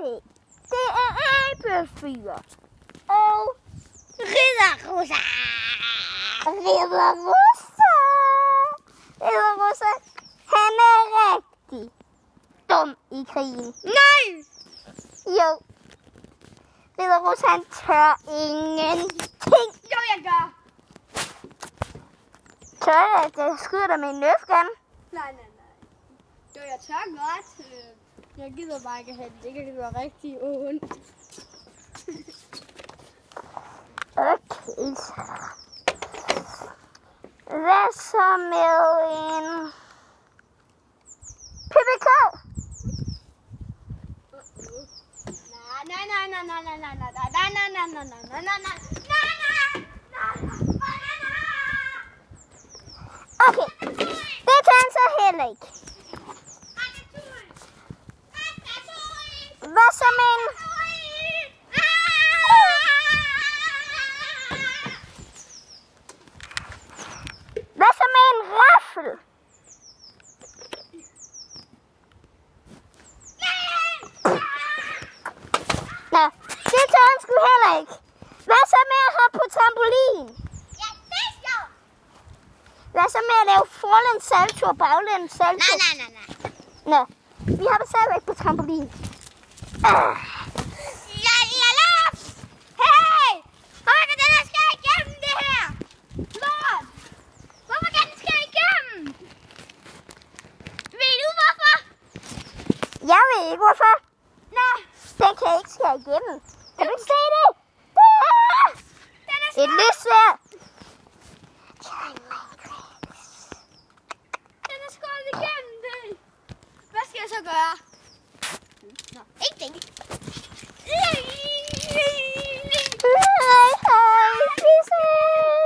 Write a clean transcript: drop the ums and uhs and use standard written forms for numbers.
det. Det er Abefyr. Og Ridderrosa. Ridderrosa, han er rigtig dum i krigen. Nej! Jo. Ridderrosa, han tør ingenting. Jo, jeg gør. Tør at jeg skyder dig med en nerfgun? Nej. Jo, jeg tør godt. Jeg gider bare ikke have det. Det kan gøre rigtig ondt. Okay. Hvad så med en PPK? Okay, det tager han så heller ikke. Hvad så med en... Hvad så med en raffel? Nå, det tager han sgu heller ikke. Hvad så med at hoppe på trampolin? Ja, det er sjovt. Hvad så med at lave forlæns salto og baglæns salto? Nej. Nå, vi har det stadigvæk på trampolin. Hey! Hvorfor kan den her skære igennem det her? Lort! Hvorfor kan den skære igennem? Ved du hvorfor? Jeg ved ikke hvorfor. Nå, Den kan ikke skære igennem. Kan du ikke se det? den er Et lyssværd. Den er skåret igennem det. Hvad skal jeg så gøre? Nå, ikke det.